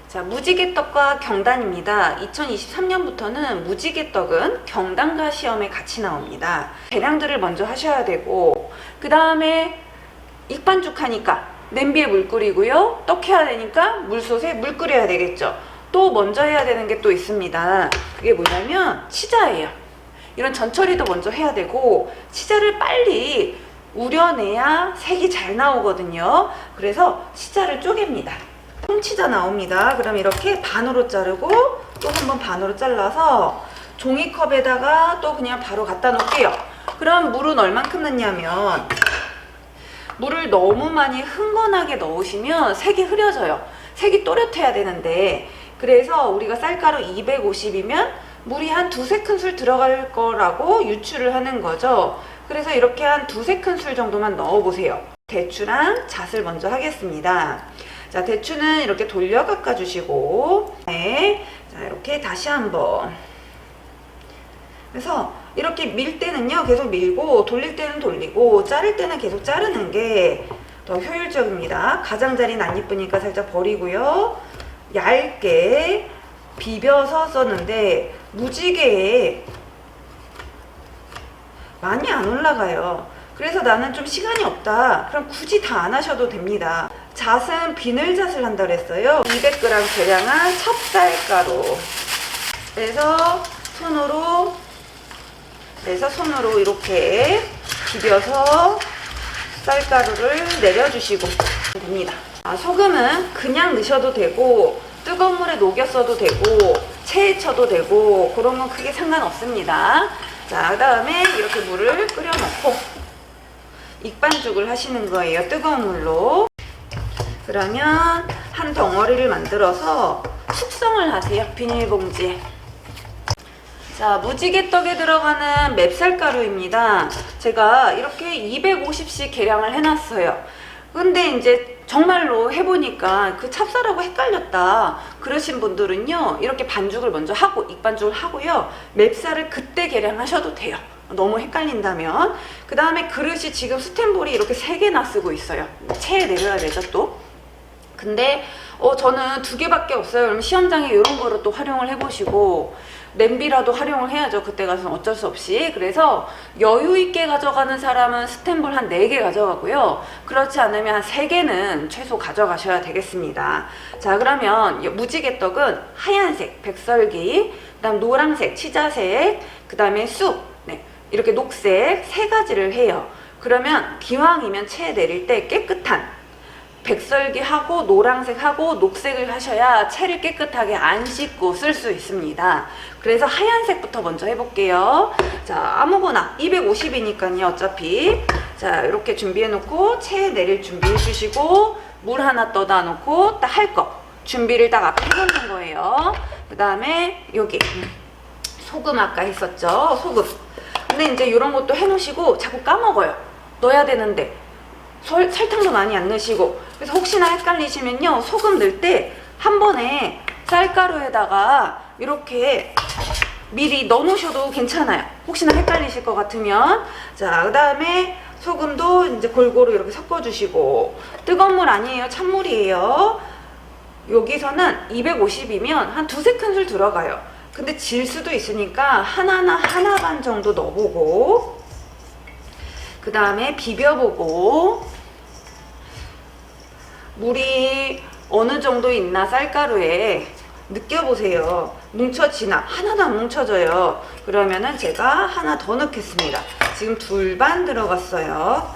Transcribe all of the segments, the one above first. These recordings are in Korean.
자, 무지개떡과 경단입니다. 2023년부터는 무지개떡은 경단과 시험에 같이 나옵니다. 계량들을 먼저 하셔야 되고, 그 다음에 익반죽 하니까 냄비에 물 끓이고요. 떡 해야 되니까 물솥에 물 끓여야 되겠죠. 또 먼저 해야 되는 게 또 있습니다. 그게 뭐냐면 치자예요. 이런 전처리도 먼저 해야 되고, 치자를 빨리 우려내야 색이 잘 나오거든요. 그래서 치자를 쪼갭니다. 통치자 나옵니다. 그럼 이렇게 반으로 자르고 또 한번 반으로 잘라서 종이컵에다가 또 그냥 바로 갖다 놓을게요. 그럼 물은 얼만큼 넣냐면, 물을 너무 많이 흥건하게 넣으시면 색이 흐려져요. 색이 또렷해야 되는데, 그래서 우리가 쌀가루 250이면 물이 한 두세 큰술 들어갈 거라고 유추를 하는 거죠. 그래서 이렇게 한 두세 큰술 정도만 넣어 보세요. 대추랑 잣을 먼저 하겠습니다. 자, 대추는 이렇게 돌려 깎아 주시고, 네. 자, 이렇게 다시 한번. 그래서 이렇게 밀 때는요, 계속 밀고, 돌릴 때는 돌리고, 자를 때는 계속 자르는 게 더 효율적입니다. 가장자리는 안 이쁘니까 살짝 버리고요. 얇게 비벼서 썼는데, 무지개에 많이 안 올라가요. 그래서 나는 좀 시간이 없다. 그럼 굳이 다 안 하셔도 됩니다. 잣은 비늘잣을 한다 그랬어요. 200g 계량한 찹쌀가루. 그래서 손으로 이렇게 비벼서 쌀가루를 내려주시고 됩니다. 소금은 그냥 넣으셔도 되고, 뜨거운 물에 녹였어도 되고, 체에 쳐도 되고, 그런 건 크게 상관없습니다. 자, 그 다음에 이렇게 물을 끓여놓고 익반죽을 하시는 거예요. 뜨거운 물로. 그러면 한 덩어리를 만들어서 숙성을 하세요. 비닐봉지에. 자, 무지개떡에 들어가는 맵쌀가루입니다. 제가 이렇게 250씩 계량을 해놨어요. 근데 이제 정말로 해보니까 그 찹쌀하고 헷갈렸다 그러신 분들은요, 이렇게 반죽을 먼저 하고 익반죽을 하고요, 맵쌀을 그때 계량하셔도 돼요. 너무 헷갈린다면. 그 다음에 그릇이 지금 스텐볼이 이렇게 3개나 쓰고 있어요. 체에 내려야 되죠 또. 근데 저는 2개밖에 없어요. 그럼 시험장에 이런 거를 또 활용을 해보시고, 냄비라도 활용을 해야죠. 그때 가서는 어쩔 수 없이. 그래서 여유 있게 가져가는 사람은 스텐볼 한 4개 가져가고요. 그렇지 않으면 한 3개는 최소 가져가셔야 되겠습니다. 자, 그러면 무지개떡은 하얀색 백설기, 그 다음 노란색 치자색, 그 다음에 쑥, 네, 이렇게 녹색 3가지를 해요. 그러면 기왕이면 체에 내릴 때 깨끗한 백설기하고 노란색하고 녹색을 하셔야 채를 깨끗하게 안 씻고 쓸 수 있습니다. 그래서 하얀색부터 먼저 해볼게요. 자, 아무거나 250이니까요 어차피. 자, 이렇게 준비해 놓고 채에 내릴 준비해 주시고, 물 하나 떠다 놓고 딱 할 거 준비를 딱 앞에 해놓는 거예요. 그 다음에 여기 소금 아까 했었죠. 소금. 근데 이제 이런 것도 해놓으시고 자꾸 까먹어요. 넣어야 되는데 설탕도 많이 안 넣으시고. 그래서 혹시나 헷갈리시면요, 소금 넣을 때 한 번에 쌀가루에다가 이렇게 미리 넣어 놓으셔도 괜찮아요. 혹시나 헷갈리실 것 같으면. 자, 그 다음에 소금도 이제 골고루 이렇게 섞어 주시고, 뜨거운 물 아니에요, 찬물이에요. 여기서는 250이면 한 두세 큰술 들어가요. 근데 질 수도 있으니까 하나 반 정도 넣어보고, 그 다음에 비벼보고, 물이 어느 정도 있나 쌀가루에 느껴보세요. 뭉쳐지나? 하나도 안 뭉쳐져요. 그러면은 제가 하나 더 넣겠습니다. 지금 2반 들어갔어요.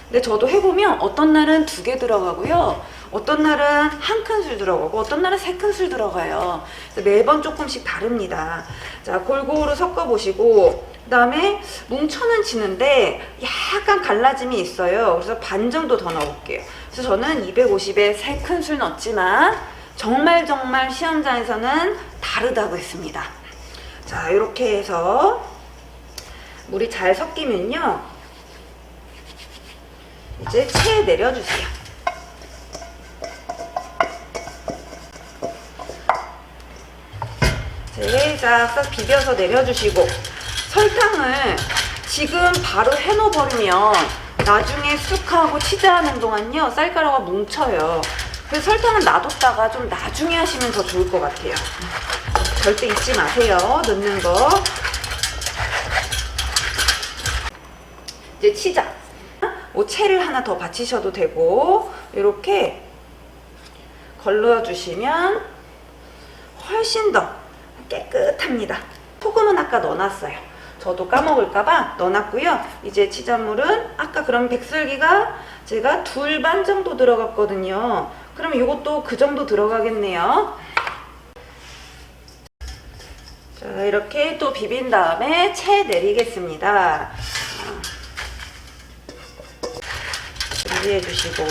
근데 저도 해보면 어떤 날은 2개 들어가고요, 어떤 날은 1큰술 들어가고, 어떤 날은 3큰술 들어가요. 매번 조금씩 다릅니다. 자, 골고루 섞어보시고, 그 다음에 뭉쳐는 지는데 약간 갈라짐이 있어요. 그래서 반 정도 더 넣어볼게요. 그래서 저는 250에 3큰술 넣었지만 정말 시험장에서는 다르다고 했습니다. 자, 이렇게 해서 물이 잘 섞이면요, 이제 체에 내려주세요. 살짝 비벼서 내려주시고, 설탕을 지금 바로 해놓어버리면 나중에 쑥하고 치즈하는 동안요 쌀가루가 뭉쳐요. 그래서 설탕은 놔뒀다가 좀 나중에 하시면 더 좋을 것 같아요. 절대 잊지 마세요, 넣는 거. 이제 치자. 뭐 채를 하나 더 받치셔도 되고 이렇게 걸러주시면 훨씬 더 깨끗합니다. 소금은 아까 넣어놨어요. 저도 까먹을까봐 넣어놨고요. 이제 치자물은 아까 그럼 백설기가 제가 2반 정도 들어갔거든요. 그럼 이것도 그 정도 들어가겠네요. 자, 이렇게 또 비빈 다음에 채 내리겠습니다. 준비해 주시고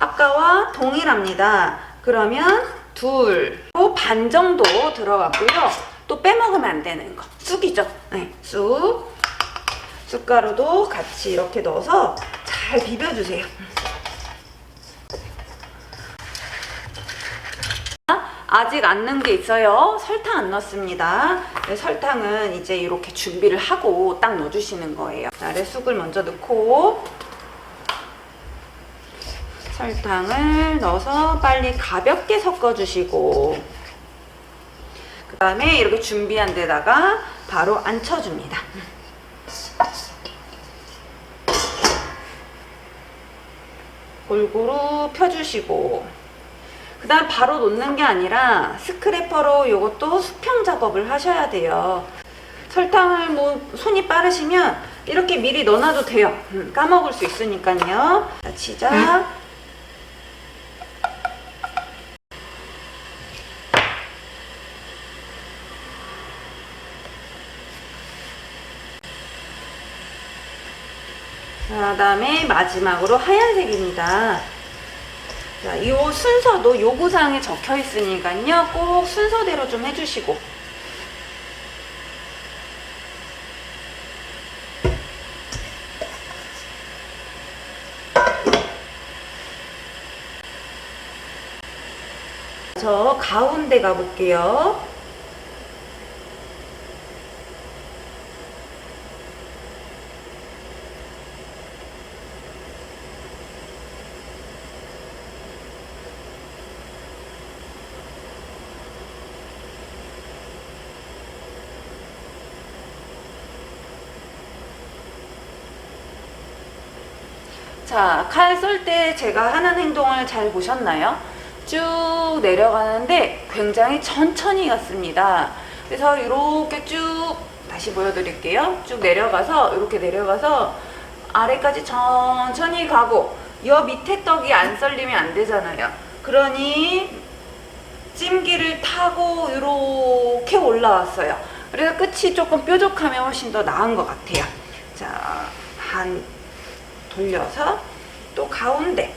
아까와 동일합니다. 그러면 2반 정도 들어갔고요. 또 빼먹으면 안 되는 거 쑥이죠. 네, 쑥. 쑥가루도 같이 이렇게 넣어서 잘 비벼주세요. 아직 안 넣은 게 있어요. 설탕 안 넣습니다. 네, 설탕은 이제 이렇게 준비를 하고 딱 넣어주시는 거예요. 아래 쑥을 먼저 넣고 설탕을 넣어서 빨리 가볍게 섞어주시고 그 다음에 이렇게 준비한 데다가 바로 앉혀줍니다. 골고루 펴주시고 그 다음 바로 놓는 게 아니라 스크래퍼로 이것도 수평 작업을 하셔야 돼요. 설탕을 뭐 손이 빠르시면 이렇게 미리 넣어놔도 돼요. 까먹을 수 있으니까요. 자, 치자. 그 다음에 마지막으로 하얀색입니다. 자, 이 순서도 요구사항에 적혀 있으니까요. 꼭 순서대로 좀 해주시고. 저 가운데 가볼게요. 자, 칼 쏠 때 제가 하는 행동을 잘 보셨나요? 쭉 내려가는데 굉장히 천천히 갔습니다. 그래서 이렇게 쭉 다시 보여드릴게요. 쭉 내려가서 이렇게 내려가서 아래까지 천천히 가고 여 밑에 떡이 안 썰리면 안 되잖아요. 그러니 찜기를 타고 이렇게 올라왔어요. 그래서 끝이 조금 뾰족하면 훨씬 더 나은 것 같아요. 자, 돌려서 또 가운데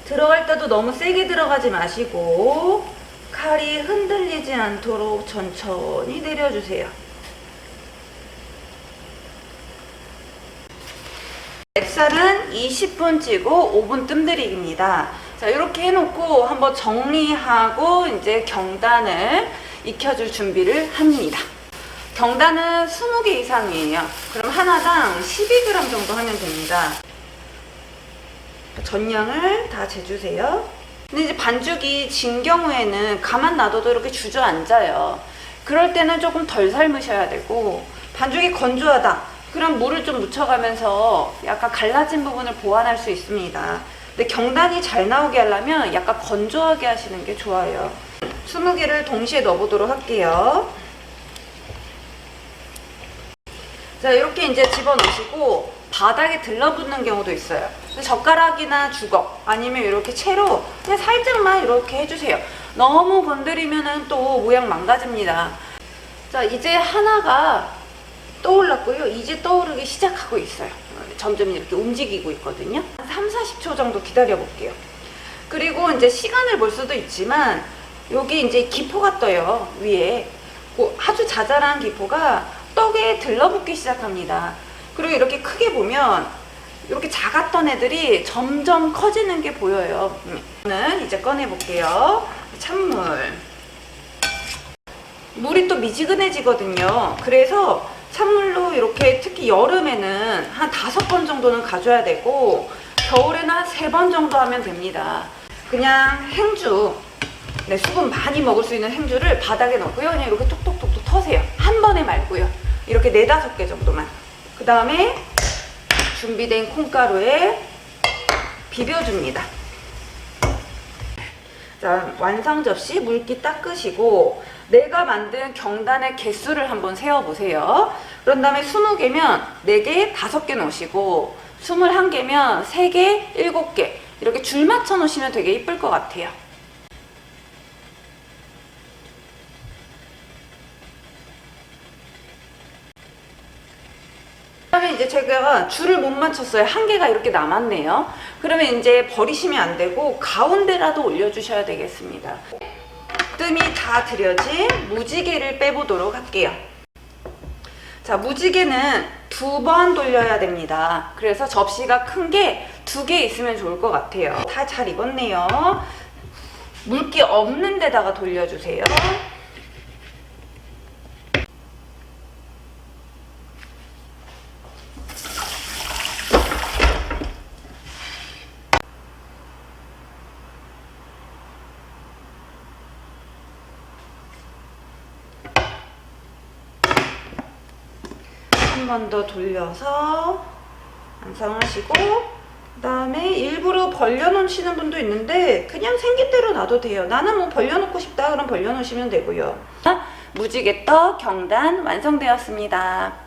들어갈 때도 너무 세게 들어가지 마시고 칼이 흔들리지 않도록 천천히 내려주세요. 맵살은 20분 찌고 5분 뜸들이기입니다. 자, 이렇게 해놓고 한번 정리하고 이제 경단을 익혀줄 준비를 합니다. 경단은 20개 이상이에요. 그럼 하나당 12g 정도 하면 됩니다. 전량을 다 재주세요. 근데 이제 반죽이 진 경우에는 가만 놔둬도 이렇게 주저앉아요. 그럴 때는 조금 덜 삶으셔야 되고, 반죽이 건조하다. 그럼 물을 좀 묻혀가면서 약간 갈라진 부분을 보완할 수 있습니다. 근데 경단이 잘 나오게 하려면 약간 건조하게 하시는 게 좋아요. 20개를 동시에 넣어보도록 할게요. 자, 이렇게 이제 집어넣으시고 바닥에 들러붙는 경우도 있어요. 젓가락이나 주걱 아니면 이렇게 채로 그냥 살짝만 이렇게 해주세요. 너무 건드리면은 또 모양 망가집니다. 자, 이제 하나가 떠올랐고요. 이제 떠오르기 시작하고 있어요. 점점 이렇게 움직이고 있거든요. 3-40초 정도 기다려 볼게요. 그리고 이제 시간을 볼 수도 있지만 여기 이제 기포가 떠요. 위에 아주 자잘한 기포가 떡에 들러붙기 시작합니다. 그리고 이렇게 크게 보면 이렇게 작았던 애들이 점점 커지는 게 보여요. 저는 이제 꺼내 볼게요. 찬물. 물이 또 미지근해지거든요. 그래서 찬물로 이렇게 특히 여름에는 한 5번 정도는 가줘야 되고 겨울에는 한 3번 정도 하면 됩니다. 그냥 행주, 네, 수분 많이 먹을 수 있는 행주를 바닥에 넣고요. 그냥 이렇게 톡톡톡톡 터세요. 한 번에 말고요. 이렇게 4-5개 정도만. 그 다음에 준비된 콩가루에 비벼줍니다. 자, 완성 접시 물기 닦으시고 내가 만든 경단의 개수를 한번 세어보세요. 그런 다음에 20개면 4개, 5개 놓으시고 21개면 3개, 7개 이렇게 줄 맞춰 놓으시면 되게 이쁠 것 같아요. 그다음에 이제 제가 줄을 못 맞췄어요. 1개가 이렇게 남았네요. 그러면 이제 버리시면 안 되고 가운데라도 올려주셔야 되겠습니다. 뜸이 다 들여진 무지개를 빼보도록 할게요. 자, 무지개는 2번 돌려야 됩니다. 그래서 접시가 큰 게 2개 있으면 좋을 것 같아요. 다 잘 익었네요. 물기 없는 데다가 돌려주세요. 한 번 더 돌려서 완성하시고 그 다음에 일부러 벌려놓으시는 분도 있는데 그냥 생긴 대로 놔도 돼요. 나는 뭐 벌려놓고 싶다 그럼 벌려놓으시면 되고요. 무지개떡 경단 완성되었습니다.